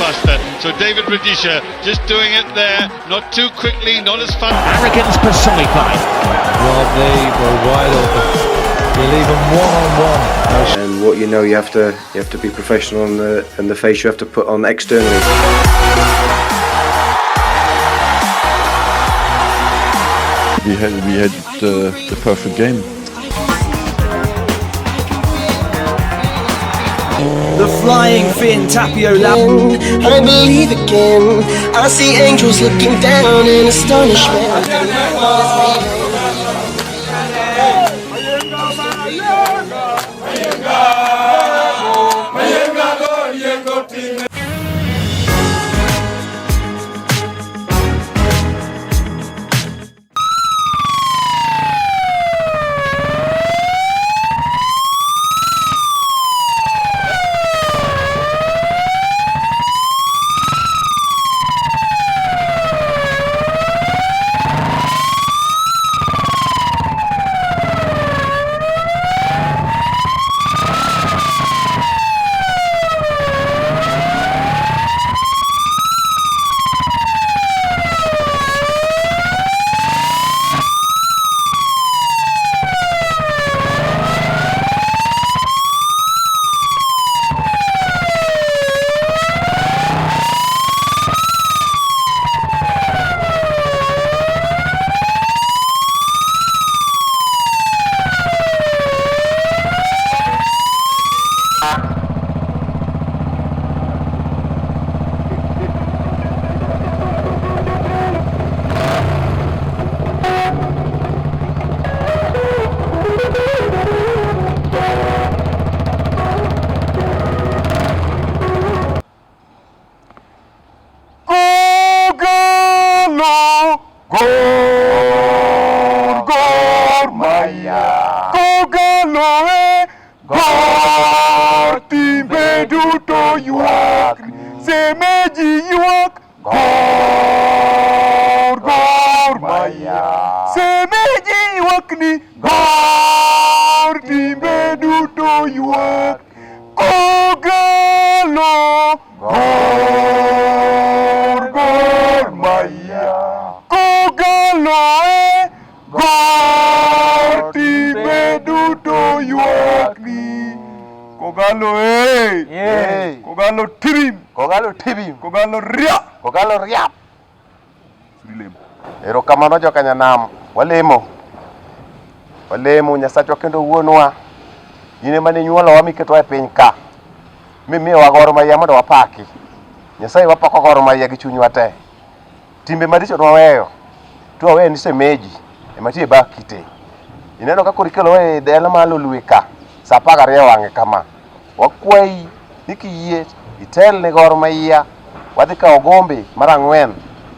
buster. So David Rudisha just doing it there, not too quickly, not as fast. Arrogance personified. Well, they were wide open. You'll leave them one-on-one. And what you know, you have to be professional and the face you have to put on externally. We had the perfect game. The flying Finn Tapio Lab. I believe again. I see angels looking down in astonishment. Erokamano jokanyanam, walemo Nyasachwa kendo wuonwa, ine mane nyuolowa miketo e piny ka, mimiyowa Gor Mahia mondo wapaki. Nyasaye wapako Gor Mahia gi chunywa te. Timbe maricho nwaweyo, to wawe ni semeji, ematie baki te. Ineno ka koro ikelo e dala malo luwe ka, sa 12 wang'e kama. Wakwayi ni kiyie itel ne Gor Mahia, wadhi kawo gombe mar 4.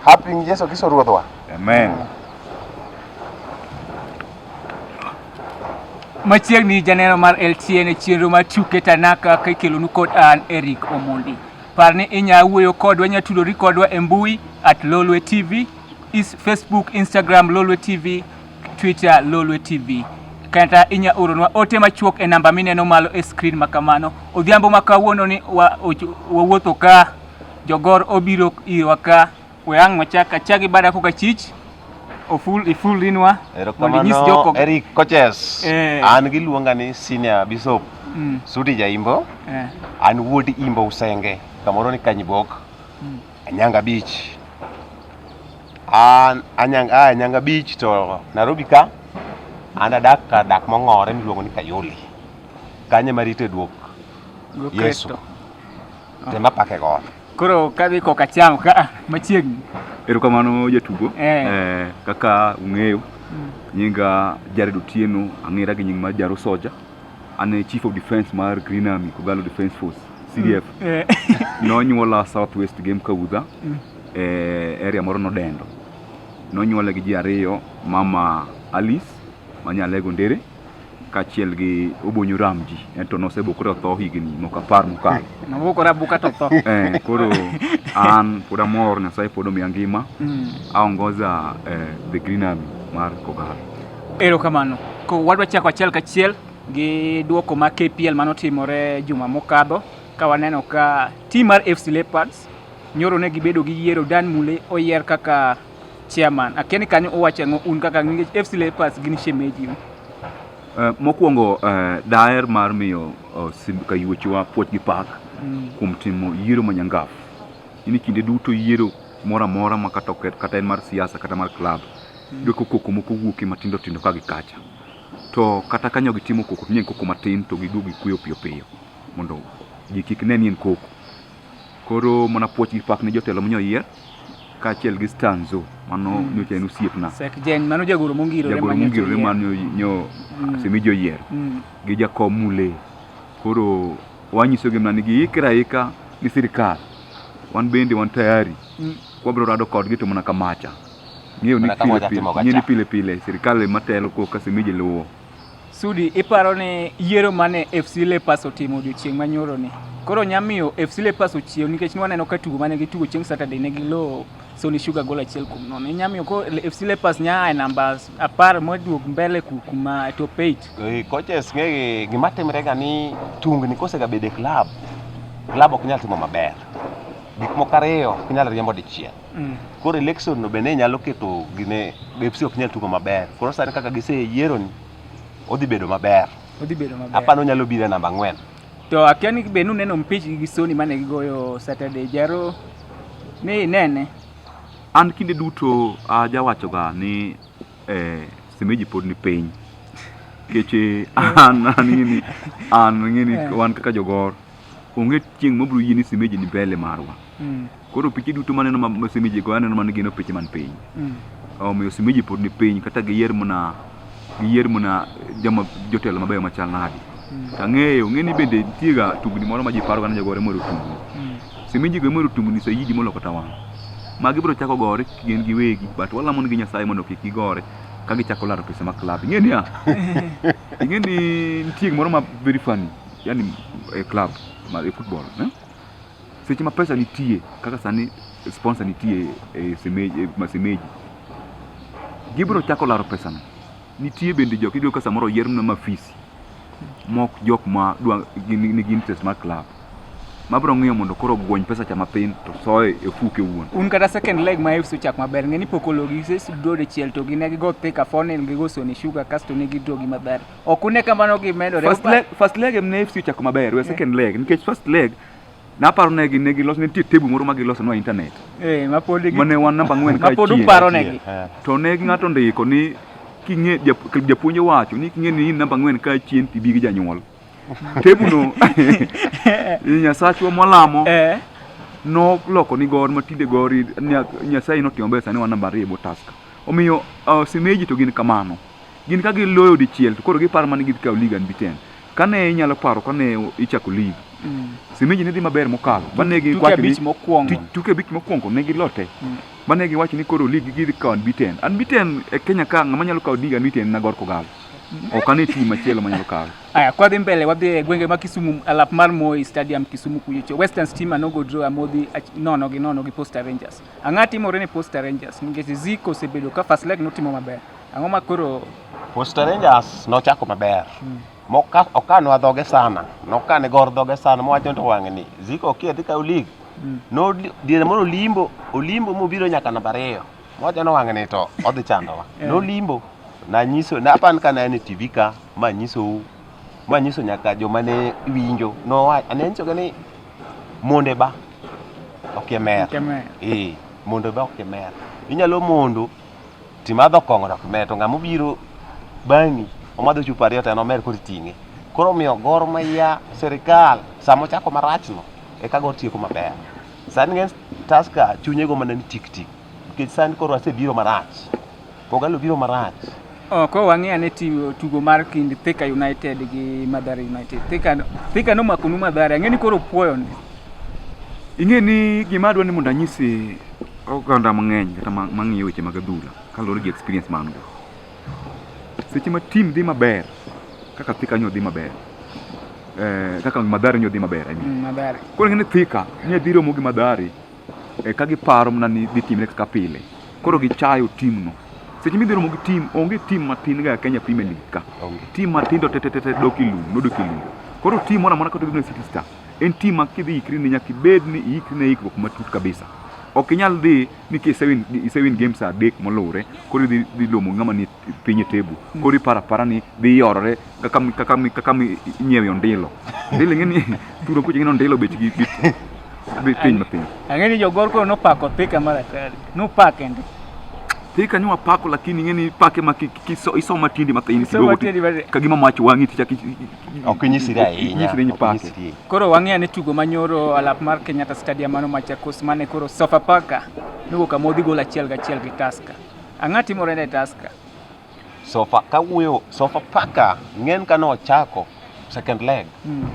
Happy Yesu Kristo Ruodhwa. Amen. Machiegni janeno mar LTN chenro mar tuke Tanaka ka ikelonu kod an Eric Omondi. Parne inya wuoyo kodwa, inya tudori kodwa e mbui @Lolwe TV, Facebook, Instagram Lolwe TV, Twitter Lolwe TV. Kata inya oronwa ote machuok e namba mineno malo e screen makamano. Odhiambo makawuono ni wawuotho ka jogor obiro irwa ka weang machaka chagi bada koka chich iful rinwa erokamano Eric Coaches an giluonga ni Senior Bishop Sudi Jaimbo an wuod Imbo Usenge kamoro ni Kanyibok Anyanga Beach an Anyanga Beach to Nairobi ka an dak mong'ore miluongo ni Kayoli kanye marite duok Yesu tema pake Gor. Koro kadhi koka cham ka machiegni. Erokamano jatugo. Kaka ung'eyo nyinga Jared Otieno, ang'era gi nying mar Jaro Soja. An Chief of Defence mar Green Army Kogalo Defence Force CDF. Nonyuola Southwest Game Kaudha area moro Nodendo. Nonyuola gi ji ariyo, mama Alice manyalego Ndere kachiel gi Obonyo Ramji, ento nosebokore otho higni moko 10 mokalo. Nobokore abuka to tho. Koro an pod amor, Nyasaye pod omiya ngima. Aongoza the Green Army mar Kogalo. Erokamano. Ko wadwa chako achiel kachiel gi duoko ma KPL manotimore juma mokadho ka waneno ka team mar FC Leopards nyoro ne gibedo gi yiero Dan Mule oyier kaka chairman. Akiani kanyo owacho ang'o un kaka ng'ich FC Leopards gin shemeji. Mokwongo daer mar miyo kayuochwa puoch gi pak kuom timo yiero manyangaf. Ini kinde duto yiero mora mora ma kata en mar siasa kata mar club. Doko koko moko wuoke matindo tindo ka gikacha. To kata kanyo gitimo koko nyen koko matin to giduogi kuyo piyo piyo mondo ji kik ne nien koko. Koro mana puoch gi pak ne jotelo monyo yier ka achiel gi Stanzo mano nyocha en osiepna. Sekjen mano jagoro mongirore mano nyo Semeji oyier gi Jakom Mule. Koro wanyiso gi mani gi ikra ni sirikal. Wan bende wan tayari. Kwabro rado kodgi to mana kamacha. Ng'eyo ni pile pile sirikal matelo ko ka Semeji luwo. Sudi iparo ni yiero mane FC Leopards otimo odiochieng' manyoro ni. Koro nyamiyo FC Leopards ochiew nikech waneno ka tugo mane gitugo chieng' Saturday ne gilo Sony Sugar gol 1-0. Nyamiyo ko FC Leopards nya namba 10 moduog mbele kuma top 8. Coaches ng'e gima timre ga ni tungni kosega bede club ok nyal timo maber. Gik moko ariyo ok nyal riembo dichiel. Koro election no bende nyalo keto gine FC ok nyal tugo maber. Koro sani kaka giseyiero ni odhi bedo maber. Apano nyalo bire namba 4. To akiani benu neno mpich gi Sony mane gigoyo Saturday jaro ni nene. An kinde duto ajawacho ga ni Semeji pod ni piny. Keche an ngini wan kaka jogor. Onge chieng' mobro yini Semeji ni mbele marwa. Koro piche duto maneno ma Semeji go aneno man gino piche man piny. Omiyo Semeji pod ni piny kata giyier mona jama jotelo mabeyo machal nadi. Ang'eyo ng'eni bende tiga tugni moro ma ji paro ga jagore moro tungu. Semeji go moro tungu ni Saidi moloko tawang. Magi bro chako gore gin giwegi but wala mon gi Nyasaye mondo kik gigore ka gichako laro pesa ma club. Ng'eni ntie moro ma very funny. Yani club mar football, seche ma pesa nitie kaka sani sponsor nitie Semeji. Gibro chako laro pesa na. Nitie bende jok idio ka samoro yier na mafisi. Mok jok ma dwa ni interest mar club. Mabro ng'iyo mondo koro gwony pesa cha mapin to soe e fuke wuon. Un kata second leg ma FC chak maber ng'eni pokologi se dode chiel to gine gigo Thika Fonel gigo Sony Sugar kasto ne gidogi maber. Okune kamano gimedore. First leg emne FC chak maber, we second leg nikech first leg na paro ne gilos ne table moro ma giloso no internet. Mapodi mane wan namba 4 ka mapodu paro negi. To ne ng'ato ndiko ni king'e japuonj wacho ni king'e ni namba 4 ka chien tibi gi janyuol. Tebuno Nyasachwa molamo no loko ni gor matinde gori Nyasaye notimo besa ni wan namba 2 Botaska. Omiyo Semeji to gin kamano. Gin ka giloyo dichiel to koro giparo mani gikaw liga unbeaten. Kane inyalo paro kane ichako liga. Semeji ne dhi maber mokalo. Bane gi kwacho ni tuke bich mokwongo ne gilote. Bane gi wacho ni koro liga gidhi kaw unbeaten. Unbeaten e Kenya ka ng'ama nyalo kaw liga unbeaten na Gor Kogalo. Okane timu machielo manyalo kaw. Aya kwa dhi mbele wadhi gwenge ma Kisumu alap mar Moi Stadium Kisumu kuyocho. Western Stima no go draw amodhi nono gi Posta Rangers. Ang'ati more ne Posta Rangers nikech Ziko osebedo ka first leg notimo maber. Ang'o ma koro Posta Rangers nochako maber. Okano dhoge sana. Nokane gor dhoge sana mowacho to wang'ni Ziko okiedhi kaw lig. No diere moro Olimbo mobiro nyaka namba 2. Mowacho no wang'ni to odhi chandowa. No Limbo na nyiso na pan kana en TV ka ma nyiso nyaka joma ne winjo no anencho gani monde ba okemer monde ba okemer inyalo mondo timadho kong'o ok mer to ng'amo biro bang'i omadho chupa ariyo to no mer kor ting'e koro miyo Gor Mahia serikal samo chako marachno e ka Gor tieko maber sani ngen Taska chunye go mana ni tik nikech sani koro asebiro marach Kogalo biro marach. Ko wang'e ne tugo mar kind Thika United gi Mathare United. Thika no makunu Mathare. Ng'eni koro puoyo ni. Ing'e ni gima adwa ni mondo anyisi oganda mang'eny kata mang'iyo weche mag adhula kalore gi experience man go. Seche ma team dhi maber kaka Thika nyo dhi maber. Kaka Mathare nyo dhi maber. Mathare. Koro ng'eni Thika nye dhiro mo gi Mathare ka giparo mana ni dhi timre kaka pile. Koro gichayo team no. Seche midhiro mo gi team onge team matin ga Kenya Premier League ka. Team matindo tete doki lu. Koro team mora mora ka to City Star. en team ma kidhi ikri ni nyaka ibed ni ikri ne ikruok matut kabisa. Ok inyal dhi ni isewin games adek molure koro dhi lomo ng'ama ni piny e tebu koro ipara ni dhi yorore kaka inyiewo ondilo ng'eni turo kuche ng'eni ondilo bechgi piny mapiny. Ang'eni jogor koro nopako Thika mar atari nopakende Thika nyo apako lakini ng'eni pake ma iso matindi mathin kidogo kagima mach wang'i tichak ok inyisiri ahinya. Koro wang'eyo ni tugo manyoro alap mar Kenyatta Stadium mano Machakos mane koro Sofapaka nowuok amodhi gol 1-1 gi Tusker. Ang'a timore ne Tusker? Sofapaka ng'en ka nochako second leg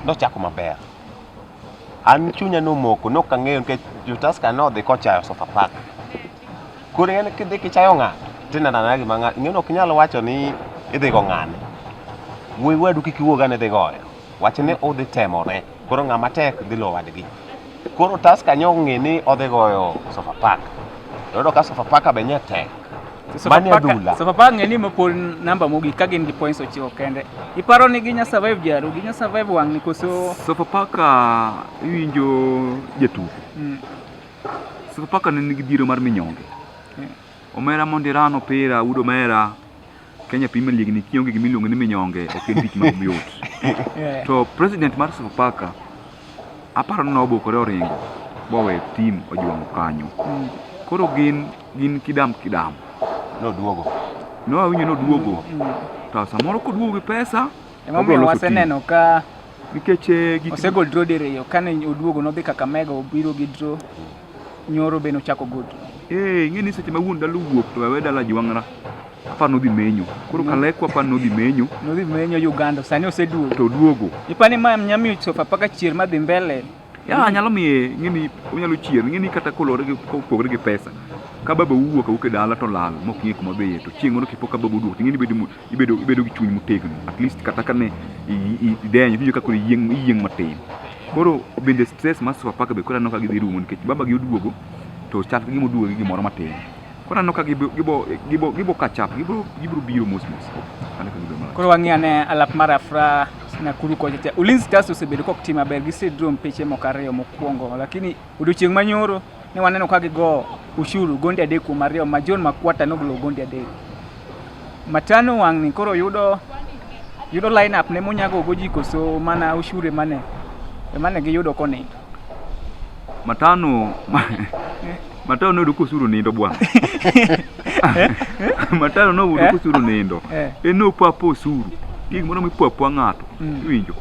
nochako maber. An chunya nomoko nokang'eyo nikech jo Tusker nodhi kochayo Sofapaka. Koro ng'en kidhi kichayo ng'ato tinanana gima ng'ato ng'en ok inyal wacho ni idhi go ng'ane. Wuoyi wadu kik iwuog ane dhi goyo. Wach ni udhi temore. Koro ng'ama tek dhi lo wadgi. Koro Tusker nyo ng'e ni odhi goyo Sofapaka. Yodo ka Sofapaka be nye tek. Sofapaka ng'eni mapol namba mogik ka gin gi points 9 kende. Iparo ni ginya survive jaro, ginya survive wang' ni koso Sofapaka iwinjo jatugo. Sofapaka nigi dhiro mar minyonge. Omera Mondirano pira Udo Mera Kenya Premier League ni kionge gi miluongo ni minyonge ok en tich mayot. To president mar Sofapaka aparo no obokore oringo bowe team ojuongo kanyo. Koro gin kidam noduogo. No awinjo noduogo. To samoro koduogo gi pesa emomiyo waseneno ka nikech osegol draw diriyo kane oduogo nodhi Kakamega obiro gi draw nyoro be nochako good. Ng'eni seche ma wuon dalo wuok to wewe dala jwang'ra apa nodhi menyo. Koro Kalekwa apa nodhi menyo Uganda sani oseduogo to duogo. Ipani ma nyami Sofapaka chier madhi mbele nyalo miye ng'eni onyalo chier ng'eni kata kolore gi kopogre gi pesa ka baba wuok e dala to lal mok ng'e kuma beye to chieng' moro kipo ka baba duogo ng'eni ibedo gi chuny motegno at least kata kane idenyo tiyo kako yieng matin. Koro bende stress mar Sofapaka be koro aneno ka gidhi rumo nikech baba gi oduogo to chal gimo duogo gi gimoro matin. Koro aneno ka gibo catch up gibro biro mos. Koro wang'iyane alap mar Afra Nakuru kocha Ulinzi Stars osebedo kok tim maber gisedro mpeche moko ariyo mokwongo lakini odiochieng' manyoro ne waneno ka gigo ushuru gonde 3 kuom 2 ma John Makwata nogolo gonde 3. Matano wang'ni koro yudo line up ne monyago goji koso mana ushure mane giyudo koni. Matano no kusuru nindo bwana. Matano no kusuru nindo. Eno papo suru. Gik moro mipapo ng'ato. Winjo.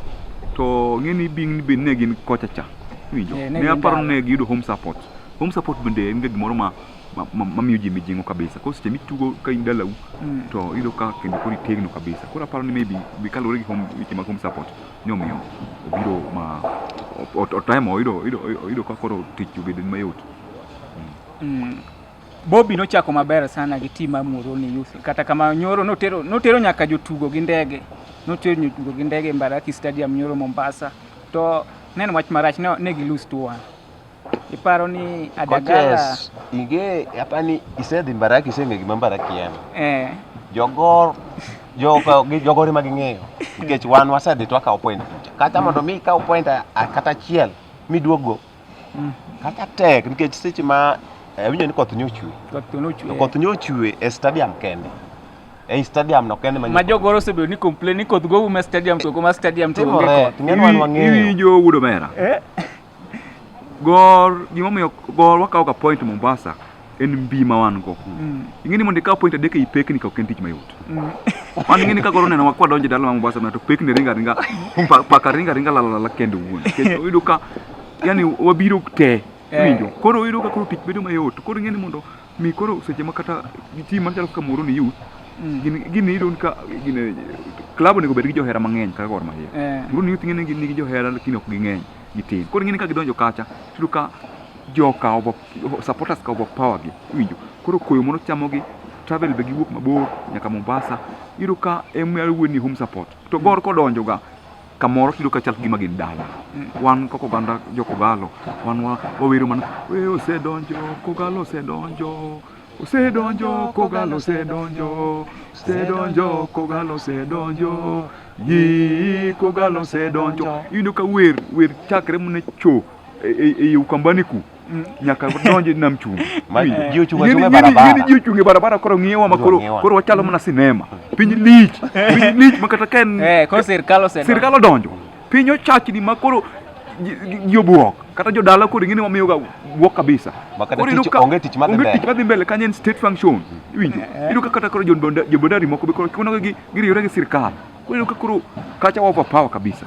To ng'eni bing bin ne gin kocha cha. Winjo. Ne aparo ne giyudo home support. Home support bende en gimoro ma miyo ji mijingo kabisa. Koro seche mitugo ka in dalau to iyudo ka kendo koro itegno kabisa. Koro aparo ni maybe kalore gi home support nyomiyo obiro ma otemo oyudo ka koro tich obedo mayot. Bobby nochako maber sana gi team mar Muhoroni Youth. Kata kama nyoro notero nyaka jotugo gi ndege Mbaraki Stadium nyoro Mombasa. To neno wach marach ne gi lose 2-1. Iparo ni Adagala inge apani isedhi Mbaraki iseng'e gima Mbaraki en. Jogori ma ging'eyo nikech wan wasedhi to akawo point kata mondo mi kawo point kata achiel miduogo kata tek nikech seche ma winjo ni koth nyochwe e stadium kende e stadium no kende ma jogoro osebedo ni complain ni koth go ume stadium to kuma stadium to onge koth ng'en wan wang'eyo winjo Udo Mera gimomiyo gor wakawo ka point Mombasa en mbi ma wan go. Ing'eni mondo ikaw point 3 ipekni ka ok en tich mayot. Wan ing'eni ka goro neno wakwa donjo dala Mombasa to pekni ringa paka ringa la kendo wuon. Uyudo ka yani wabiro te winjo. Koro uyudo ka koro tich bedo mayot. Koro ing'eni mondo mi koro seche ma kata team machalo kaka Muhoroni Youth gini idon ka club nego bed gi johera mang'eny kaka Gor Mahia. Muhoroni Youth ing'eni gin gi johera lakini ok ging'eny gitin. Koro ing'eni ka gidonjo kacha tudo ka supporters ka power gi winjo. Koro koyo mono chamogi travel be giwuok mabor nyaka Mombasa iro ka ni home support to Gor kodonjo ga kamoro tudo ka chal gima gin dala. Wan koko ganda Jokogalo wan wawero mana osedonjo Kogalo osedonjo Osedonjo, Kogalo osedonjo. Osedonjo, Kogalo osedonjo. Yi, Kogalo osedonjo. Ino ka wer chakre mune cho e ukambani ku. Nyaka donje nam chungu. Ji ochung' e barabara. Ji ochung' e barabara koro ng'iyowa ma koro wachalo mana sinema. Piny lich makata ken koro sirkal odonjo. Piny ochachni ma koro ji obuok. Kata jodala koro ng'ini wamiyoga buok kabisa. Onge tich madhi mbele kanyo en state function. Iwinjo? Iyudo ka kata koro jobondari moko be koro kuno giriwore gi sirkal. Koro iyudo ka koro kacha overpower kabisa.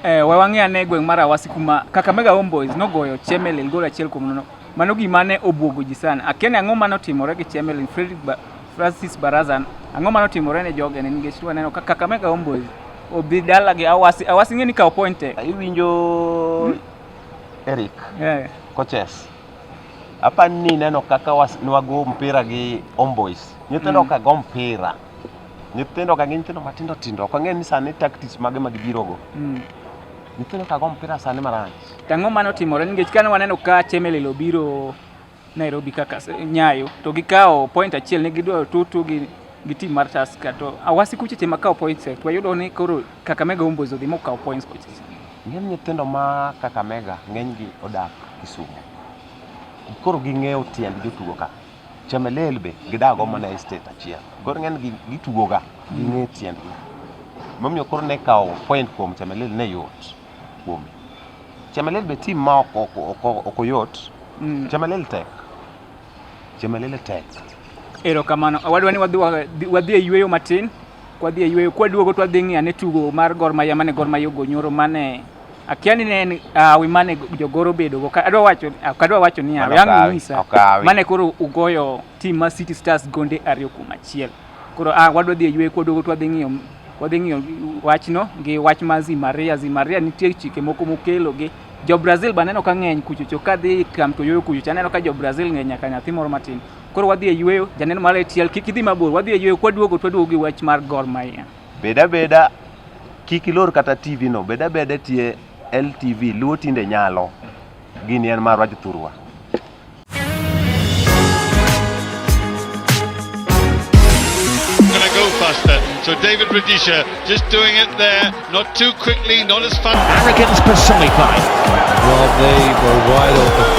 Wawang'e ane gweng' mar Awasi kuma Kakamega Homeboys nogoyo Chemelil gol achiel kuom nono. Mano gima ne obwogo ji sana. Akiani ang'o mane otimore gi Chemelil, Francis Baraza, ang'o mane otimore ne jogene nikech waneno ka Kakamega Homeboys obi dala gi Awasi. Awasi ng'eni kawo point e. Iwinjo Eric. Coaches. Hapa ni neno kaka nwago mpira gi Homeboys. Nyithindo ka go mpira. Nyithindo ka nyithindo matindo tindo. Kwa ng'eni sani tactics mage magibirogo. Nyithindo ka go mpira sani marach. Tang'o mane otimore nikech kane waneno ka Chemelil obiro Nairobi kaka Nyayo to gikawo point achiel ne gidwa tutu gi team mar Tusker to Awasi kuche tema kawo points to wayudo ni koro Kakamega Homeboys odhi mokawo points coaches. Ng'eny nyithindo ma Kakamega ng'enygi odak Kisumu. Koro ging'eyo tiend jotugo ka. Chemelil be gidago mana e state achiel. Koro ng'eny gitugoga ging'e tiendgi. Momiyo koro ne kawo point kuom Chemelil ne yot kuome. Chemelil be team ma oko yot. Chemelil tek. Erokamano. Wadwa ni wadhi e yweyo matin. Wadhi e yweyo kwaduogo to wadhi ng'iyo ane tugo mar Gor Mahia mane Gor Mahia ogonyoro mane akiani ne en wi mane jogoro bedogo. Kadwa wacho ni yang nyisa mane koro ugoyo team mar City Stars gonde 2-1. Koro wadwa dhi e yweyo kwaduogo to wadhi ng'iyo wachno gi wach mar Zimaria nitie chike moko mokelo gi jo Brazil baneno ka ng'eny kuchocho kadhi kam to yoyo kuchocho aneno ka jo Brazil ng'eny nyaka nyathi moro matin. Koro wadhi e yweyo janeno mar ATL kik idhi mabor wadhi e yweyo kwaduogo gi wach mar Gor Mahia. Beda kik ilor kata TV no beda tie LTV luo tinde nyalo gini en mar wach thurwa. Gonna go faster. So David Rudisha just doing it there, not too quickly, not as fast. Arrogance personified. Well, they were wide open.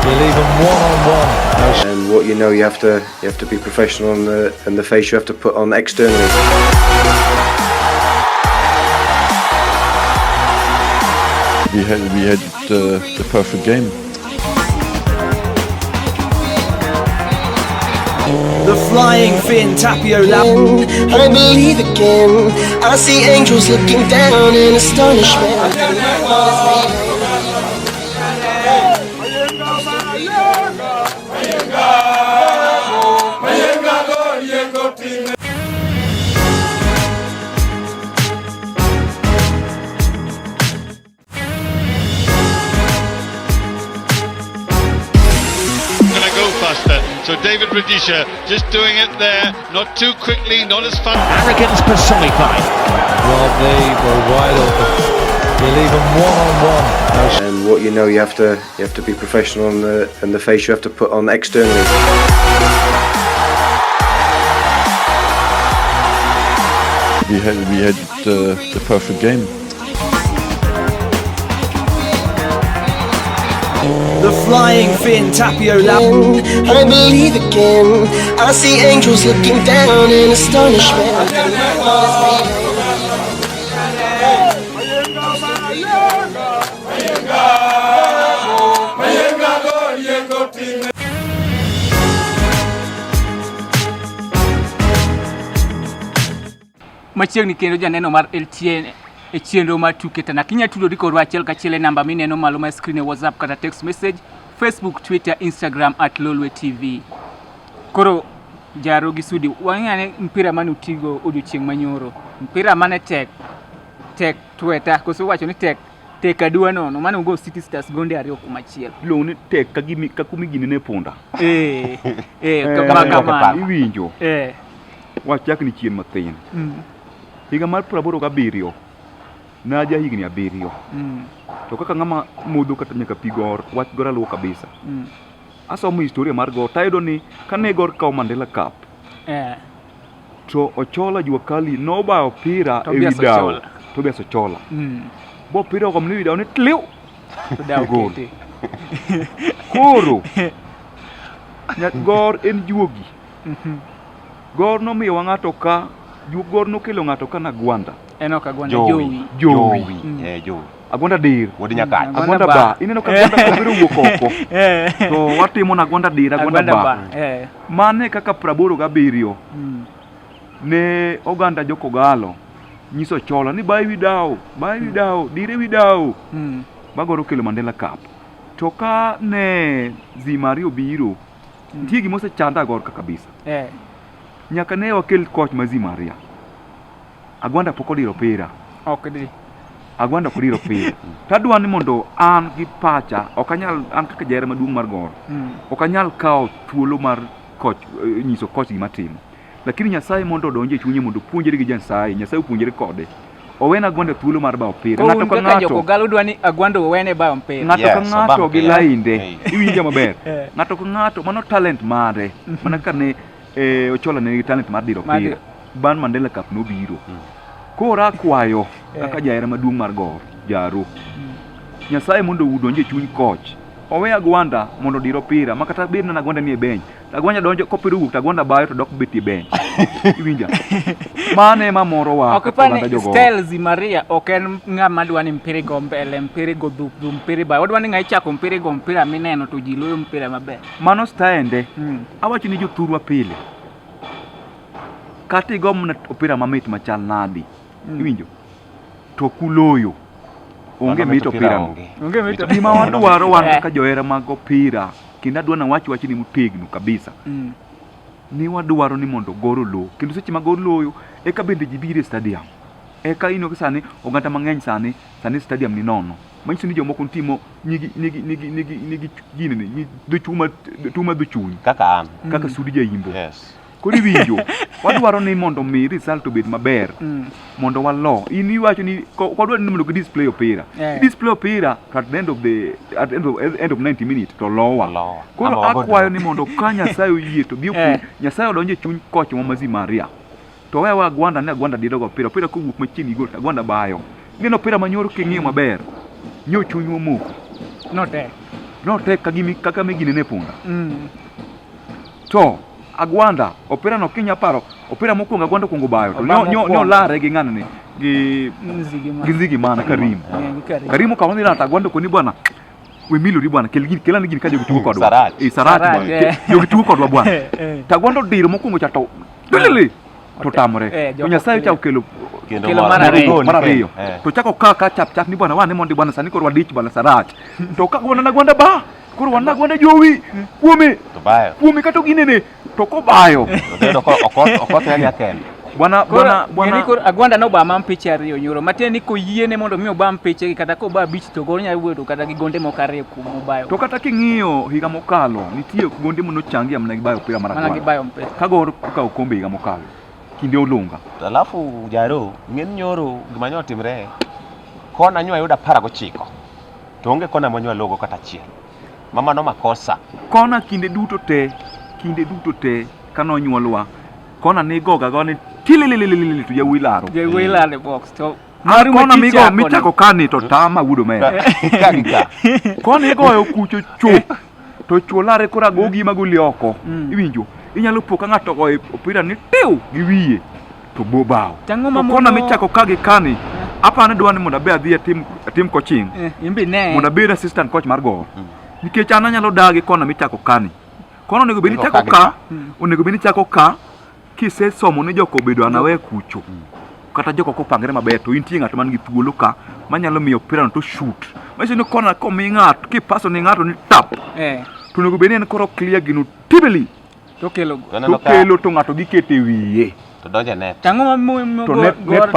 They leave them one-on-one. And what you have to be professional and the face you have to put on externally. We had the perfect game. The flying Finn Tapio I believe again. I see angels looking down in astonishment. Faster. So David Rudisha just doing it there, not too quickly, not as fast. Arrogance personified. Well, they were wide open. They leave them one-on-one. And what you have to be professional and the face you have to put on externally. We had the perfect game. The flying Finn Tapio I believe again. I see angels looking down in astonishment. Machiegni kendo janeno mar LTN e chenro mar tuke tana kinya tudori kodwa achiel kachiel e namba mineno malo ma screen e WhatsApp kata text message Facebook, Twitter, Instagram @lolwe_tv. Koro jaro gi Sudi wang'ane mpira mane utigo odiochieng' manyoro. Mpira mane tek tweta koso wacho ni tek adua nono mane ugo City Stars gonde 2-1. Long ni tek ka kumi gini ne ponda. Kama iwinjo. Wachak ni chien mathin. Higa mar 87 naja higni 7. To kaka ng'ama modho kata nyaka pigor wach gora luwo kabisa. asomo historia mar Gor tayudo ni kane Gor kawo Mandela Cup to Ochola Jua Kali nobayo opira ewi dau Tobias Ochola bo opira ogomni ewi dau ni tliu gol koro Gor en juogi Gor nomiyo ng'ato ka Gor nokelo ng'ato ka na Gwanda Enoch Agwanda Jowi Agwanda dir Agwanda ba ineno ka Agwanda kabiro wuok oko to watimo na Agwanda dir Agwanda ba mane kaka 87 ne oganda jokogalo nyiso Ochola ni bai wi dau dire wi dau bagoro kelo Mandela Cup to ka ne Zimario biro nitie gima osechanda Gor ka kabisa nyaka ne wakel coach ma Zimaria Agwanda pok odiro opira Agwanda kodiro opira tadwa ni mondo an gi pacha okanyal an kaka jahera maduong' mar Gor okanyal kawo thuolo mar coach nyiso coach gima timo lakini Nyasaye mondo odonje chunye mondo puonjre gi Nyasaye opuonjre kode owena Agwanda thuolo mar bayo opira ng'ato ka ng'ato jokogalo dwa ni Agwanda owene bayo opira ng'ato ka ng'ato gi lainde iwinja maber ng'ato ka ng'ato mano talent mare mana kane Ochola ne talent mar diro opira ban Mandela Cup nobiro koro akwayo kaka jahera maduong' mar Gor jaro Nyasaye mondo udonje chuny coach owe Agwanda mondo diro opira makata bed na Agwanda nie bench Agwanda donjo kopiro wuok Agwanda bayo to dok betie bench iwinja mane ma moro wa Agwanda jogo style Zimaria oken ng'ama dwa ni mpira go mbele mpira go dhuk mpira bayo odwa ni ng'ai chako mpira go mpira mineno to ji loyo mpira maber mano style awachi ni jothurwa pile kati gomna opira mamit machal nadi iwinjo to kuloyo onge mito opira onge mito gima wadwaro wan kaka johera mag opira kendo adwa na wach ni mutegno kabisa ni wadwaro ni mondo Gor lo kendo seche ma Gor loyo eka bende ji bire stadium eka ino sani oganda mang'eny sani stadium ni nono manyiso ni jomoko ntimo nigi gine ni tuma do chuny kaka Sudi Jaimbo kodi winjo wadwaro ni mondo mi result obed maber mondo walo in iwacho ni kwadwa ni mondo display opira display opira at the end of 90 minutes to lowa koro akwayo ni mondo ka Nyasaye oyie to bi Nyasaye odonje chuny coach ma Zimaria to wewa Agwanda ne Agwanda dido opira kowuok machiegni gol Agwanda bayo ngeno opira manyoro king'iyo maber nyo chuny momoko no tek kaka migine ne punda to Agwanda opira no kinya paro opira mokwongo Agwanda kuongo bayo to nyo lare gi ng'ano ni gi Nzigi mana Karim kawani na Agwanda koni bwana we milori bwana kelani gini kajo gituko kodwa Sarati yo gituko kodwa bwana Agwanda diro mokwongo cha to lele to tamore to Nyasaye cha okelo marario to chako kaka chap ni bwana wane mondi bwana sani korwa dich bwana Sarati to ka Agwanda ba koro wana Agwanda jowi kuome kato ginene to ko bayo okoto ya ken bwana Agwanda no ba mam picha ariyo nyoro matene ni ko yiene mondo mi obam picha kata ko ba bich to gor nya wuodo kata gi gonde mokare ku mobayo to kata king'iyo higa mokalo nitie gonde mono changi amna gi bayo opira mana gi bayo mpira ka Gor ka okombe higa mokalo kinde olunga alafu jaro ng'en nyoro gima nyo timre kona nywa yuda 19 to onge kona monywa logo kata chiel mama no makosa kona kinde duto te kano nyuolwa kona ni goga gone tililililili to jawilaro box to kona migo michako kani to tama wudo men kona igoyo kucho chuk to chuolare kora gogi magoli oko iwinjo inyalo poka ng'ato goyo opira ni tiu gi wiye to bobawo kona michako kagi kani apane dwani mondo abe adhi atim coaching mondo abed assistant coach mar Gor nikech an anyalo dagi kona michako kani kono onego beni chako ka onego beni chako ka kise somo ni joko bedo anawe kucho kata joko kopangre maber to intie ng'ato man gi thuolo ka manyalo miyo opira to shoot machi no kona ko mi ng'ato ki paso ni ng'ato ni tap to onego beni en koro clear gino tibeli to kelo to ng'ato gikete wiye to donje net tango mo Gor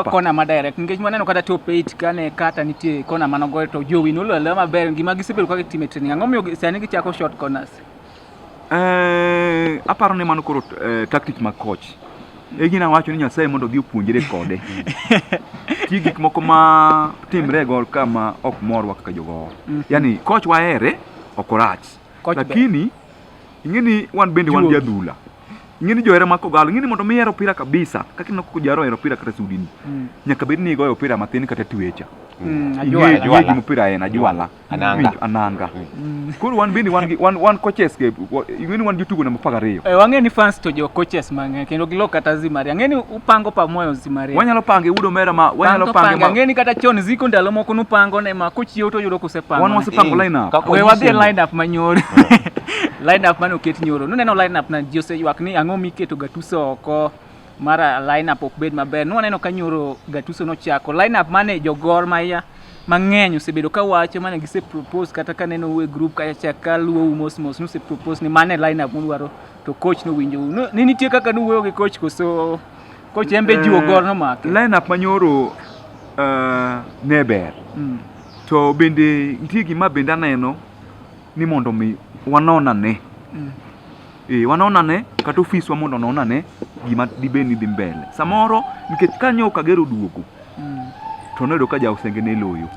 kona ma direct ngech maneno kata top 8 kane kata nitie kona mano go to Jowi no lala maber ngima gisebel ka time training ang'o miyo sani gichako short corners aparo ne mano koro tactic ma coach gina wacho ni Nyasaye mondo gi opuonjre kode ti gik moko ma timre Gor kama ok morwa kaka jogo yani coach wa ere okorach lakini ingeni wan bende wan jadhula ingeni johera makogalo ingeni mondo miyero opira kabisa kaka ineno kujaro ero opira kata sudini nyaka bed ni igoyo opira matin kata twecha ajwala opira en ajwala ananga koro wan bende wan coaches ke ingeni wan jotugo namba 12 wang'e ni fans to jo coaches mang'e kendo gilo kata Zimari ang'eni upango pamoyo Zimari wanyalo pange udo mera ma wanyalo pange ang'eni kata chon ziko ndalo moko nupango ne ma kochiew to yudo kusepango wan wasepango line up we wadhi line up manyoro line up mane oket nyoro nuneno line up na Jose ywak ni ang'o miketo Gattuso oko mara line up ok bed maber nwaneno ka nyoro Gattuso nochako line up mane jogor maya mang'eny osebedo ka wacho mane gise propose kata ka neno we group kaya chaka luo mos nuse propose ni mane line up mudwaro to coach no winjo ni nitie kaka nuwuoyo gi coach koso coach embe jiwo gor no make line up manyoro neber to bende nitie gima bende aneno ni mondo mi wanonane wanonane kata ofiswa mondo nonane gima dibeni dhi mbele samoro nikech kanyo Kagero duogo to noyudo ka Jausenge ne loyo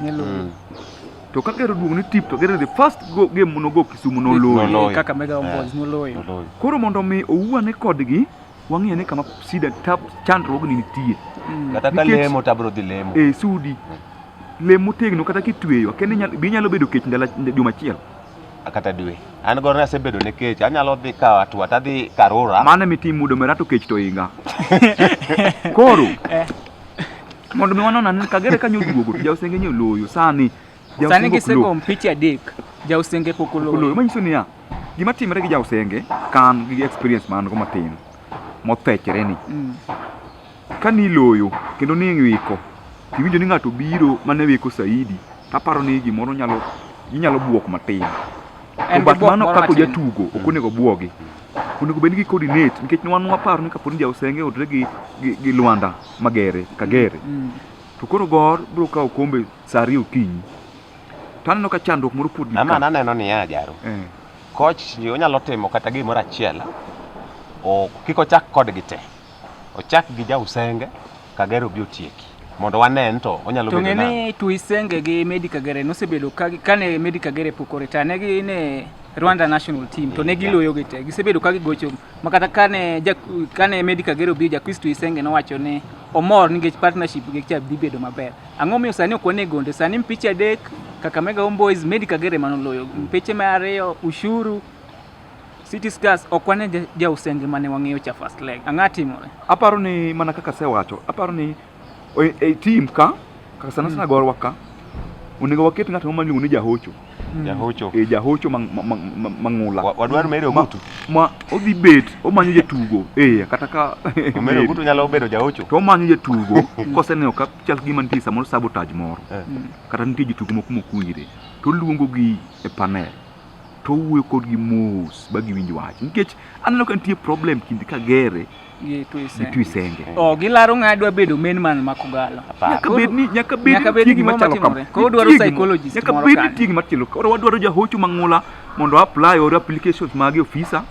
to Kagero duogo ni tip to Kagero the first game monogo Kisumu noloyo kaka Mega Homeboyz noloyo koro mondo mi owuane kodgi wang'e ni kama sida tap chandruogni nitie kata ka lemo tabro dhi lemo sudi lemo tegno kata kitweyo kene binyalo bedo kech ndala juma achiel kata dwe an gorna asebedo ne kech anyalo dhi ka atwa tadhi Karura mane mitim mudo merato kech to inga koro mondo mi wanona ni Kagere kanyo duogo Jausenge nyo loyo sani gisego mpiti adek Jausenge pokoloyo manyiso ni ya gima timre gi Jausenge kan gi experience man go matin mothechre ni kani loyo kendo ni wiko tiwinjo ni ng'ato biro mane wiko Saidi taparo ni gimoro nyalo buok matin but mano kako jatugo okonego buogi onego bed gi coordinate nikech wan waparo ni kaponi Jausenge odre gi Lwanda Magere Kagere to koro gor bro ka okombe sari okinyi taneno ka chandruok moro pudi ama naneno ni ya jaro coach ni onyalo timo kata gimoro achiel o kiko chak kodgi te ochak gi Jausenge Kagere bi otieki mondo wanen to onyalo bedo na to ng'eni Tuisenge gi Medi Kagere nosebedo kane Medi Kagere pok retane gi ne Rwanda national team to ne giloyo gite gisebedo ka gigocho makata kane Medi Kagere bi Jacques Tuisenge nowacho ne omor nikech partnership gi cha bibedo maber ang'o miyo sani okone gonde sani mpicha adek kaka Mega Homeboyz Medi Kagere manoloyo mpiche ma ariyo Ushuru City Stars okwane Jausenge mane wang'eyo cha first leg ang'atimore aparo ni mana kaka sewacho aparo ni team ka sana gor waka onego waket ng'ato manyugo ni jahocho jahocho mang'ula wadwaro Mary Ogutu ma odhi bet omanyo jatugo kata ka Mary Ogutu nyalo bedo jahocho to omanyo jatugo koseneno ka chal gima nitie samoro sabotage moro kata nitie jatugo moko mokwire to luongo gi e panel to wuoyo kodgi mos ba giwinj wach nikech aneno ka nitie problem kind Kagere gi Tuisenge gilaro ng'adwa bedo main man makogalo nyaka bed ni gima chalo kama ko dwaro psychologist nyaka bed ni gima chalo kama wadwaro jahocho mang'ula mondo apply or applications magi ofisa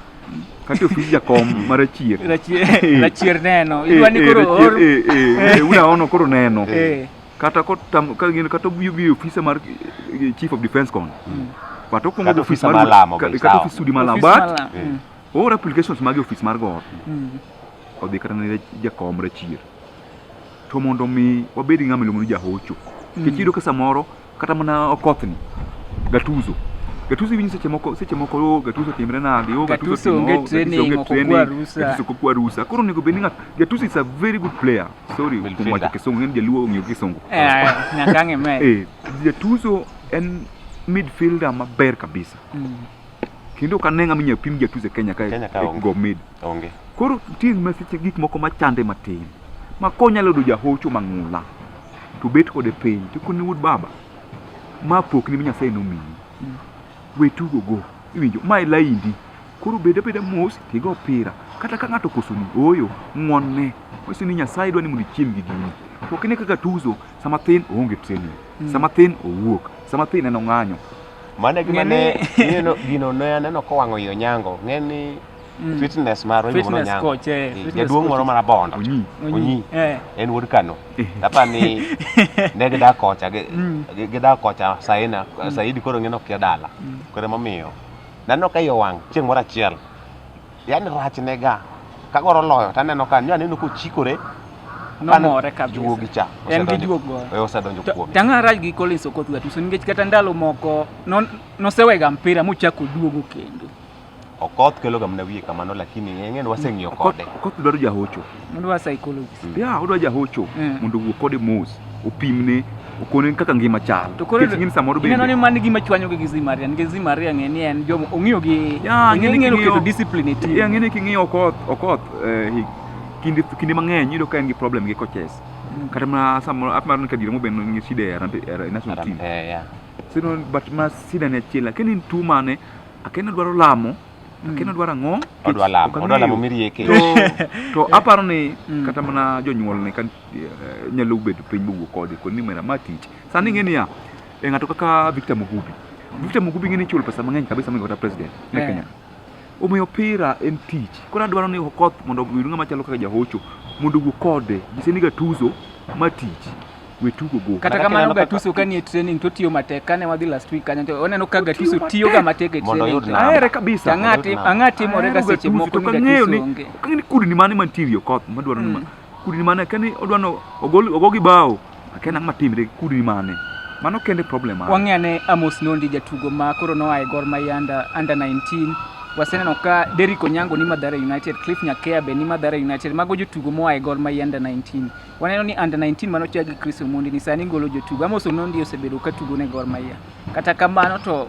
kata ofisi jakom marachier rachier neno idwani koro unaono koro neno kata kata bi ofisa mar chief of defense con pato ko kata ofisa malamo kata ofisi di malamo but or applications magi office mar gor odhi kata ne jakom rachier to mondo mi wabedi ng'ama luongo ni jahocho kichido ka samoro kata mana okothni Gattuso winjo seche moko Gattuso timre nade Gattuso onge training kokwa rusa koro nego bedi ng'at Gattuso is a very good player sorry kumacho kisungu ng'en jaluo ong'eyo kisungu nyakange me Gattuso en midfielder maber kabisa kendo kanenga minya pim Gattuso Kenya ka go mid onge koro tin message gik moko machande matin makonya lodo jahocho mang'ula to bet kode piny to koni wud baba ma pok ni Nyasaye nomiyi we tugo go iwinjo mai laindi koro beda mos tigo opira kata ka ng'ato kosoni oyo ng'wonne koso ni Nyasaye dwani mondo chiem gi gini to kine kaka Gattuso sama thin oonge training sama thin owuok sama thin en ong'anyo mane gino ne aneno kowang'o yo nyango ng'eni fitness maro fitness nyango coach jaduong' moro mar Bondo Onyi en wuod Kano tapani ne gida kocha Saina Saidi koro ng'eno kia dala koro momiyo naneno ka yo wang' chieng' moro achiel yani rachne ga kagoro loyo taneno ka aneno kochikore nomore kabisa juogi cha en gi juog go osedonjo kuome. tang'a rach gi Collins Okoth Gatuso nikech kata ndalo moko nosewega mpira mochako duogo kendo. Okoth kelo ga mna wiye kamano lakini ng'eny waseng'iyo kode. Okoth dwaro jahocho. Odwa psychologist. Ya, odwa jahocho mondo wuo kode mos, opimne, okone kaka ngima chal. To koro ngin samoro bende. Neno ni man gima chwanyo gi Zimaria, nikech Zimaria ng'eni en jomo ong'iyo gi ng'eni keto discipline e team. Ya, ng'eni king'iyo Okoth kinde mang'eny yudo ka en gi problem gi coaches. Kata mana samoro aparo ni kadiro mo ben ngi shida e national team. Sino but ma sida ne chiela keni tu mane akena dwaro lamo akena dwaro ang'o odwa lamo mirieke to aparo ni kata mana jonyuol ne kan nyalo bedo piny mowuok kode kod ni mera matich sani ng'eni ya ng'ato kaka Victor Mugubi ng'eni chulo pesa mang'eny kabisa moingo kata president ne Kenya omiyo pira en tich koro dwaro ni Okoth mondo oyud ng'ama chalo kaka jahocho mondo wuok kode giseni Gatuso matich wetugo go kata kamano Gatuso kanie training to tiyo matek kane wadhi last week kanyo to oneno ka Gatuso tiyo ga matek e training aere kabisa ang'ati more ga seche moko ni Gatuso onge kang'eni kudni mane mantiere Okoth madwaro ni kudni mane kani odwano ogogi bao akena ng'ama timre kudni mane mano kende problem wang'ane Amos Nondi jatugo ma koro noa e Gor Mahia under 19 waseneno ka Derrick Onyango ni Mathare United, Cliff Nyakea be ni Mathare United, mago jotugo moa e Gor Mahia under 19. Waneno ni under 19 mano chagi Chris Omondi ni sani golo jotugo. Amos Nondi osebedo ka tugo ne Gor Mahia. Kata kamano to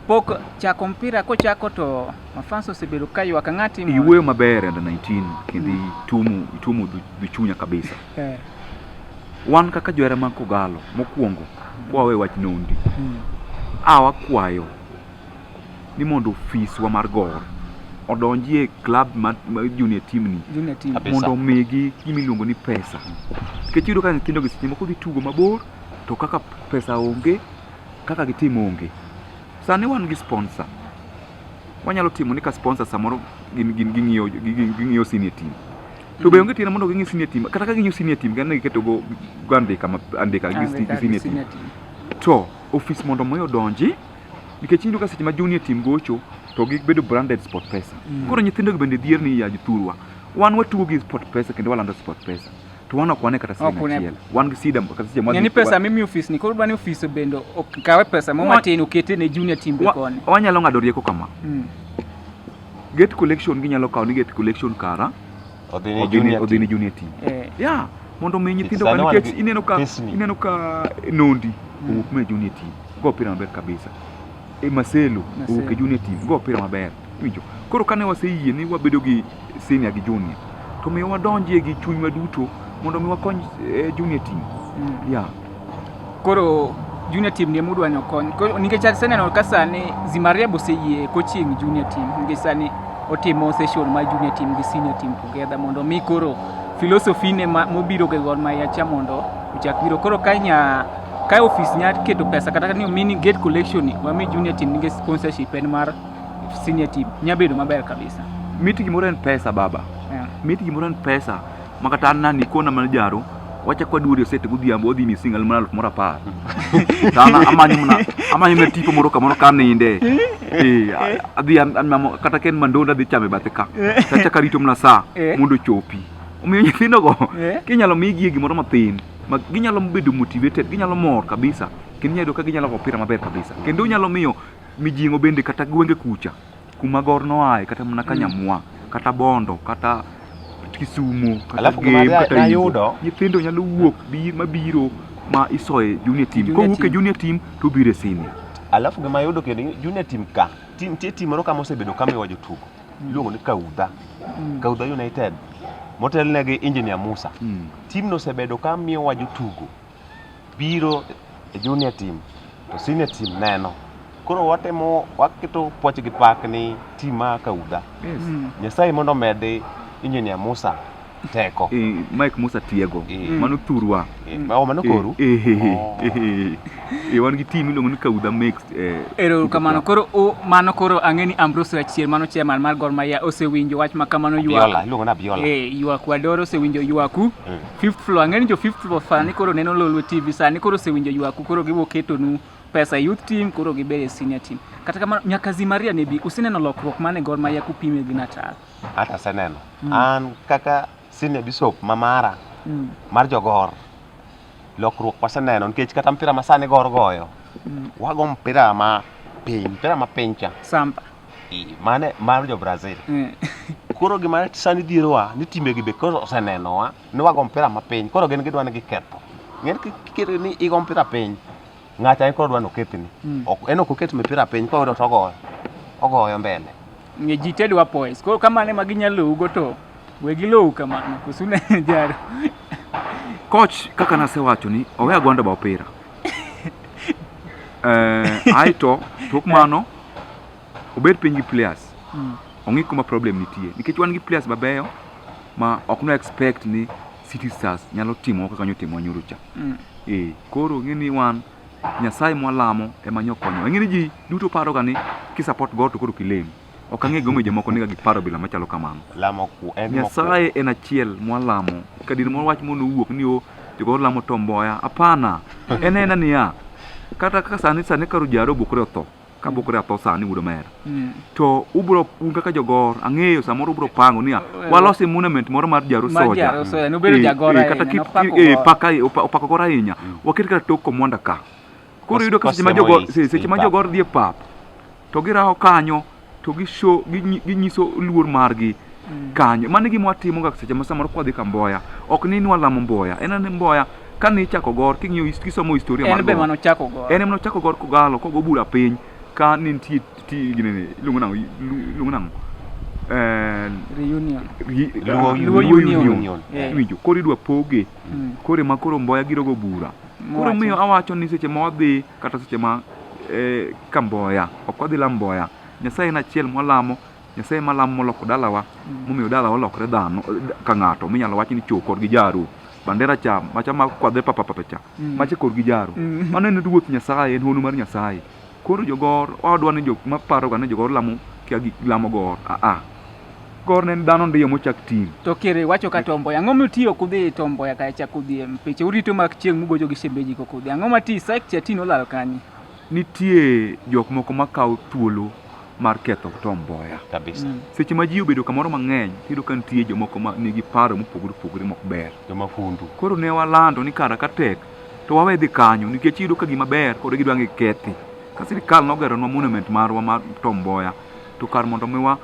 pok chako mpira kochako to mafans osebedo ka ywak ng'ati mo. Iwuoyo maber under 19 kendi itumo bichunya kabisa. Wan kaka johera mag Kogalo mokwongo kwawe wach Nondi. Wakwayo ni mondo ofiswa mar Gor odonjie club ma junior team ni mondo migi gimiluongo ni pesa nikech yudo ka nyithindo gi seche moko dhi tugo mabor to kaka pesa onge kaka gitimo onge sani wan gi sponsor wanyalo timo ni ka sponsor samoro ging'iyo senior team to be onge tira mondo ging'i senior team kata ka ging'iyo senior team gane giketo go andika gi senior team to office mondo moyo donji nikech yudo ka seche ma junior team gocho to gibedo branded sport pesa koro nyithindo bende dhier ni ya jithurwa wan watugo gi sport pesa kendo walando sport pesa to wan ok wane kata sina wan gi sida kata seche mwa ni pesa mimi office ni koro bani office bendo kawe pesa mo matin okete ne junior team be kone wanyalo ng'ado rieko kama gate collection ginyalo kawo ni gate collection kara odhi ni junior team ya mondo mi nyithindo kan nikech ineno ka Nondi owuok me junior team go pira maber kabisa Maselo owuok e junior team go pira maber winjo koro kane waseyie ni wabedo gi senior gi junior to miyo wadonjie gi chuny maduto mondo mi wakony junior team koro junior team ne mudwa nyokony nikech aseneno ka sani Zimaria boseyie coaching junior team nikech sani otimo session ma junior team gi senior team together mondo mi koro philosophy ne mobiro ge Gor Mahia cha mondo uchak biro koro ka office nya keto pesa kata ni mini gate collection wa mi junior team nige sponsorship en mar senior team nya bedo maber kabisa miti gimoro en pesa baba miti gimoro en pesa makata nani kona manjaro wacha kwa duori osete gudhiambo odhi mi single mara 10 sana amanyo na tipo moro kamoro kaninde adhi kata ken mandonda dhi chame bathe ka tacha karito mna saa mondo chopi omiyo nyithindo go kinyalo migi gimoro mathin ginyalo bedo motivated ginyalo mor kabisa kendo nyalo ka ginyalo opira maber kabisa kendo nyalo miyo mijingo bende kata gwenge kucha kuma Gor noae kata mana Kanyamwa kata Bondo kata Kisumu kata Game kata yudo nyithindo nyalo wuok mabiro ma isoe junior team ko wuok e junior team to bire senior alafu gima yudo kendo junior team ka team moro kama osebedo kama iwajo tugo iluongo ni Kaudha United motelnegi Engineer Musa team no osebedo ka miyo wajo tugo biro e junior team to senior team neno koro watemo waketo poch gi pak ni team ma Kaudha Nyasaye mondo mede Engineer Musa teko Mike Musa tiego mano thurwa Mano koru. Wan gi team iluongo ni Kaudha Mixed. Ero kamano koro mano koro ang'eni Ambrose Rachier mano chairman mar Gor Mahia osewinjo wach ma kamano Biola, iluongo na Biola. Ywak wadoro osewinjo ywaku. Fifth floor ang'eni jo fifth floor sani koro neno Lolwe TV sani koro osewinjo ywaku koro gibo ketonu pesa youth team koro gibede senior team. Kata kamano nyaka Zimaria ne bi usineno lokruok mane Gor Mahia kupime gi Natal. Ata seneno. An kaka senior bishop mamara mar jogor lokruok waseneno nikech kata mpira masani Gor goyo wago mpira ma piny cha Samba mane mar jo Brazil koro gima sani dirowa ni timbe gi be koro osenenowa ni wago mpira ma piny koro gin gidwa ni giketho ng'en kikere ni igo mpira piny ng'ata en koro dwa nokethni en ok oket mpira piny ko oyudo to ogoyo mbele nge ji tedwa poise koro kamane ma ginyalo ugo to wegi low kamano kusune jaro Coach kaka nasewacho ni owe agonda ba opira. Aito tok mano obed piny gi players. Ongi kuma problem nitie. Nikech wan gi players mabeyo ma ok no expect ni City Stars nyalo timo kaka nyotimo nyoro cha. Koro ngini wan Nyasaye mwalamo ema nyokonyo. Ngini ji duto paro ga ni ki support Gor to koro kilem. Ok ang'e gome jomoko niga gi paro bila machalo kamano. Lamo ku en Nyasaye en achiel mwalamo. Kadir mo wach mono wuok ni o Gor lamo Tomboya. Apana. Enena niya. Kata kaka sani karo jaro bokore otho. Ka bokore atho sani wudo mer. To ubro kaka jogor ang'eyo samoro ubro pango niya. Walose monument moro mar jaro soja. Jaro soja no bedo jagora. Kata paka Gor ahinya. Waket kata tok komwanda ka. Koro yudo ka seche ma jogor dhie pap. To giraho kanyo to ginyiso luor margi kanyo mane gima watimo ga seche ma samoro kwadhi ka Mboya ok ni walamo Mboya en Mboya kani chako Gor king'iyo kisomo historia mar en be mano chako Gor en chako Gor kogalo kogo bura piny ka nitie ginene luongo nango reunion winjo koro idwa poge koro ma koro Mboya girogo bura koro miyo awacho ni seche ma wadhi kata seche ma ka Mboya ok wadhi la Mboya Nyasaye na chiel mwalamo Nyasaye malamo moloko dalawa momiyo dalawa lokre dhano ka ng'ato minyalo wach ni chokor gi jaro bandera cha macha ma kwadhe papa cha macha kor gi jaro mano en ruoth Nyasaye en hono mar Nyasaye koro jogor wadwa ni jok maparo ga ni jogor lamo kia gi lamo Gor Gor nen dhano ndiyo mochak tim to kire wacho ka Tomboya ang'o mitiyo kudhi Tomboya ka cha kudhi mpiche urito mak chieng mugojo gi shembeji ko kudhi ang'o mati sak chatino lal kanyi nitie jok moko makao thuolo mar ketho Tomboya kabisa seche ma ji obedo kamoro mang'eny tiyudo ka nitie jomoko ma nigi paro mopogore mok ber joma fundu koro ne walando ni kara ka tek to wawe dhi kanyo nikech iyudo ka gima ber koro gidwa ngi kethi ka sirikal nogeronwa monument marwa mar Tomboya to kar mondo mi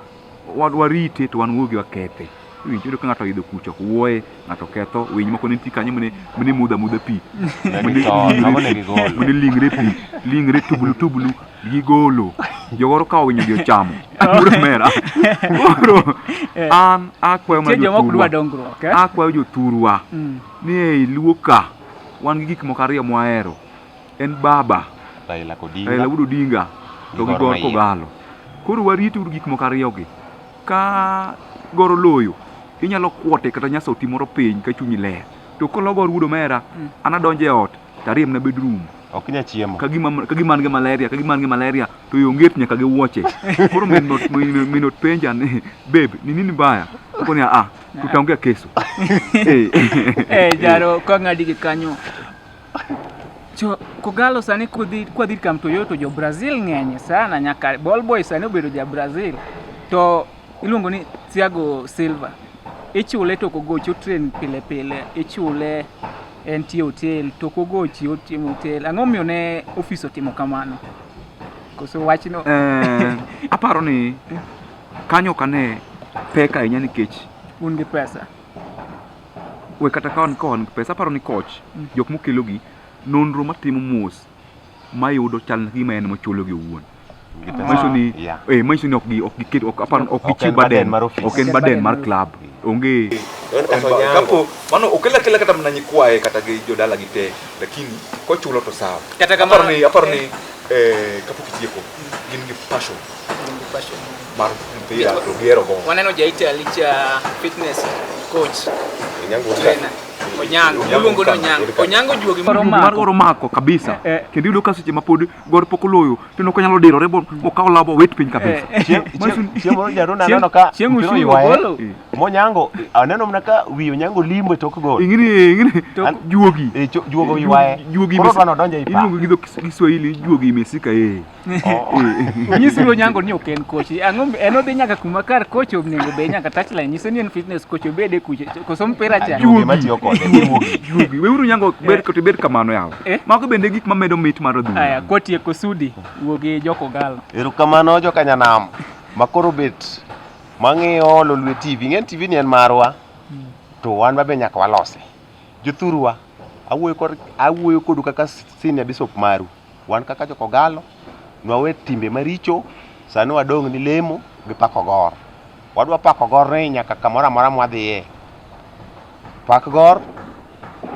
warite to wan wuogi wakethi iyudo ka ng'ato idho kucho wuoye ng'ato ketho winy moko nitie kanyo mene mudha pi mene lingre tubulu gigolo jogoro ka winyo gi ochamo muro mera koro an akwayo jothurwa ni ei Luoka wan gi gik moko ariyo mwahero en baba Raila Odinga to gi Gor kogalo koro warito gik moko ariyo gi ka Gor loyo inyalo kwote kata nyaso timoro piny ka chunyi ler to kolo Gor wudo mera ana donje ot tariem na bedroom ok nya chiemo ka gima nge malaria to yonget nyaka gi wuoche koro minot penja ni babe ni nini baya koni tutaongea kesho jaro ka ng'adi gi kanyo kogalo sani kwadhi kam Toyota jo Brazil ng'eny sana nyaka ball boy sani obedo ja Brazil to iluongo ni Thiago Silva ichule to kogocho train pile ichule entie hotel to kogochi otimo hotel ang'o miyo ne ofis otimo kamano koso wachno aparo ni kanyo kane peka ahinya nikech un gi pesa we kata kon pesa aparo ni coach jok mokelo gi nonro matimo mos mayudo chal gima en mochulo gi owuon maisho ni ok gichiw baden mar club onge kapo mano okela kata mna nyikwae kata gi jodala gite lakini kochulo to sawa kata kamano aparo ni kapo kitieko gin gi passion mar mpira to gero go waneno jaita licha fitness coach trainer Onyango, iluongo ni Onyango. Onyango juogi mar oro mako kabisa. Kendo yudo ka seche ma pod Gor pok oloyo to nok onyalo dirore mokawo labo wet piny kabisa. Chiemo jaruna neno ka chiemo golo. Monyango aneno mna ka wi Onyango limbo tok gol. Ingini juogi. Juogo ywaye. Juogi koro dwano donjo ipa. Iluongo gi dho Kiswahili juogi mesika Nyisi Onyango ni ok en coach. Ang'o en odhi nyaka kuma kar coach onego be nyaka touchline. Nyiso ni en fitness coach obede kuche. Koso mpira cha. Juogi matiyo kode. Juogi. Weuru Onyango bed kamano yawo. Mago bende gik mamedo mit mar adhula. Aya kotieko Sudi wuogi Joko Galo. Erokamano joka nyanam makoro bet mang'iyo Lolwe TV. Ng'en TV ni en marwa. To wan mabe nyaka walose. Jothurwa awuoyo kodu kaka senior bishop maru. Wan kaka Joko Galo nwawe timbe maricho sani wadong' ni lemo gi pako Gor. Wadwa pako Gor ne nyaka kamoro amora mwadhiye. Pak Gor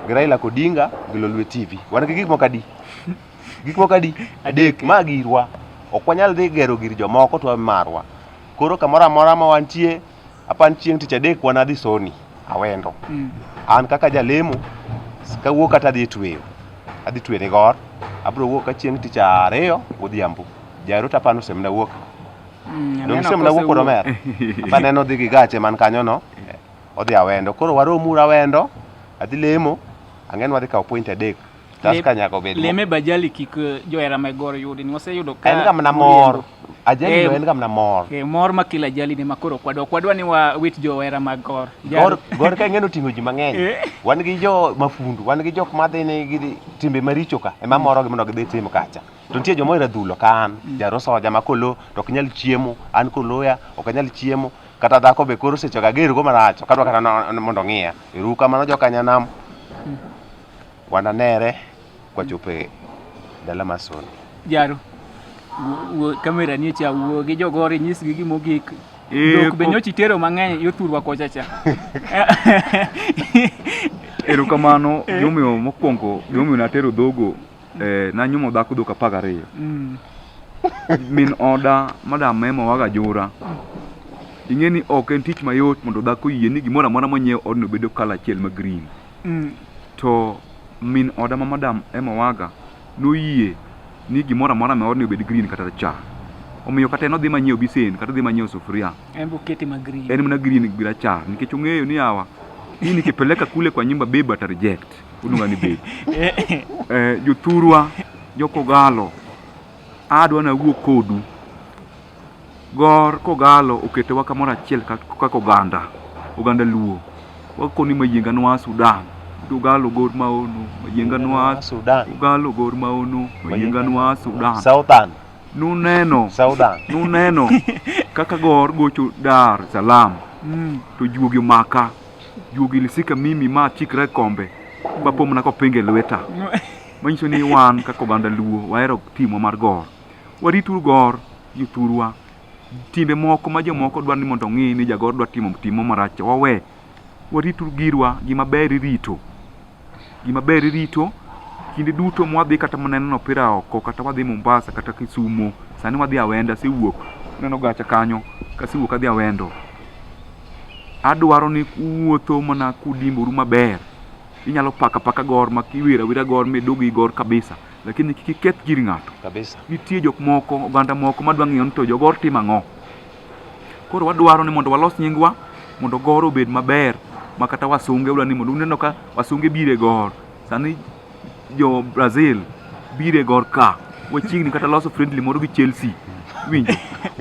gi Raila Odinga gi Lolwe TV. Wan gi gik moko adi? Gik moko adi? Adek ma girwa. Ok wanyal dhi gero gir jomoko to marwa. Koro kamoro amora ma wantie apan chieng' tich adek wan adhi Soni Awendo. An kaka jalemo kawuok kata adhi tweyo. Adhi twe ni Gor. Abro wuok ka chieng' tich ariyo odhiambo. Jaro tapano semna wuok. Dong semna wuok kodo mer. Paneno dhi gi gache man kanyo no. Odhi Awendo. Koro waromu Awendo. Adhi lemo. Ang'en wadhi kawo point adek. Tas ka nyaka obed. Leme bajali kik johera mag Gor yudi. Ni waseyudo ka. En ga mna mor. Ajali no en ga mna mor. Mor makila ajali ni makoro kwadwa ni wa wit johera mag Gor. Gor ka ng'eno ting'o ji mang'eny. Wan gi jo mafundu. Wan gi jok madhi ne gi timbe maricho ka. Ema moro gi mondo gidhi timo kacha. To nitie joma ira dhulo ka an. Jaro soja makolo to ok nyal chiemo. An koloya ok nyal chiemo. Kata dhako be koro seche ga ger go maracho. Kadwa kata mondo ng'iya. Erokamano joka nyanam. Wananere kwa chope dala Masoni. Jaro. Kamera ni cha wuo gi jogori nyisgi gimogik. Dok be nyochi tero mang'eny yothurwa kocha cha. Erokamano yomiyo mokwongo yomiyo natero dhogo nanyumo dhako dhok 12. Min oda madam Memo waga Jura. Ing'eni ok en tich mayot mondo dhako yie ni gimoro amora monyiew odno bedo kala achiel ma green. To min oda ma madam Emma waga noyie ni gimoro amora ma odno bed green kata rachar. Omiyo kata en odhi manyiew bisen kata odhi manyiew sufuria. En buketi ma green. En mana green gi rachar nikech ong'eyo ni hawa hii nikipeleka kule kwa nyumba beba ata reject. Ununga ni beba. Jothurwa Joko Galo adwa na wuok kodu. Gor Kogalo oketowa kamoro achiel kaka oganda Luo. Wakoni mayienga nwa Sudan. Galo Gor Maono mayienga nwa Sudan. Galo Gor Maono mayienga nwa Sudan. Southern. Nuneno kaka Gor gocho Dar Salam. To juogi maka. Juogi lisika mimi ma chikre kombe. Papo mna ko pinge lweta. Manyiso ni wan kaka oganda Luo wahero timo mar Gor. Waritu Gor jothurwa. Timbe moko ma jomoko dwaro ni mondo ng'i ni jagor dwa timo marach. Wawe. Waritu girwa gima ber rito. Kinde duto mwadhi kata maneno opira oko kata wadhi Mombasa kata Kisumu. Sani wadhi Awenda siwuok. Neno gacha kanyo kasiwuok adhi Awendo. Adwaro ni wuotho mana kudimboru maber. Inyalo paka Gor makiwira Gor medogi Gor kabisa. Lakini kiketh gir ng'ato. Kabisa. Nitie jok moko oganda moko madwa ng'iyo ni to jogor timo ang'o. Koro wadwaro ni mondo walos nyingwa mondo Gor obed maber. Makata wasunge udwa ni mondo uneno ka wasunge bire Gor. Sani jo Brazil bire Gor ka. Wachiegni kata loso friendly moro gi Chelsea. Winjo.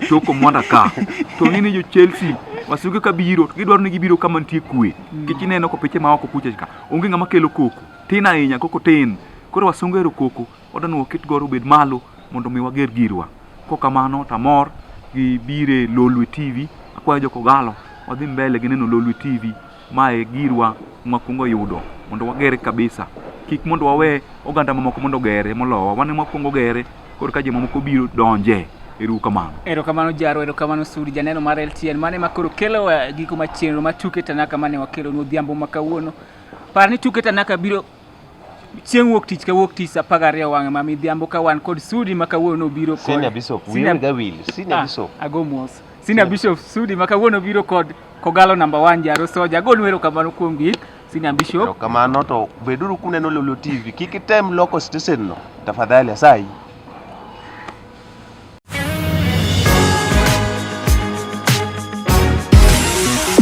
Toko mwanda ka. To ng'ini jo Chelsea wasunge ka biro to gidwaro ni gibiro kama nitie kwe. Kich ineno ko piche ma oko kucha ka. Onge ng'ama kelo koko. Tin ahinya koko tin. Koro wasunge ero koko. Odano oket Gor obed malo mondo mi wager girwa. Kokamano tamor gi bire Lolwe TV. Akwayo Joko Galo wadhi mbele gi neno Lolwe TV. Mae girwa mwakwongo yudo mondo wagere kabisa. Kik mondo wawe oganda mamoko mondo gere molowa. Wane mwakwongo gere koro ka jomamoko biro donje. Erokamano Jaro, erokamano Sudi, janeno mar LTN. Mane makoro kelo giko machenro ma tuke Tanaka mane wakelo nodhiambo makawuono. Par ni tuke Tanaka biro chieng' wuok tich ka wuok tich 12 wang'e ma midhiambo ka wan kod Sudi makawuono biro kod Senior Bishop Senior Bishop. Senior Bishop Sudi makawuono biro kod Kogalo number 1 Jaro Soja. Agonu erokamano kuom gik Senior Bishop. Kamano to beduru kuneno Lulu TV. Kik item loko station no. Tafadhali asai.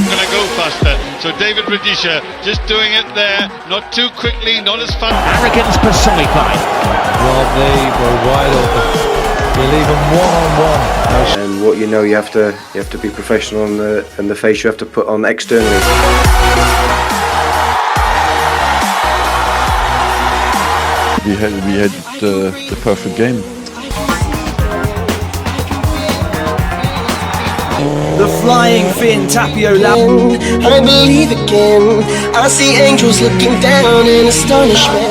Gonna go faster. So David Rudisha just doing it there, not too quickly, not as fast. Arrogance personified. Well, they were wide open. You'll leave them one-on-one. And what you know, you have to be professional, and the face you have to put on externally. We had the perfect game. The flying Finn Tapio Lab. I believe again. I see angels looking down in astonishment.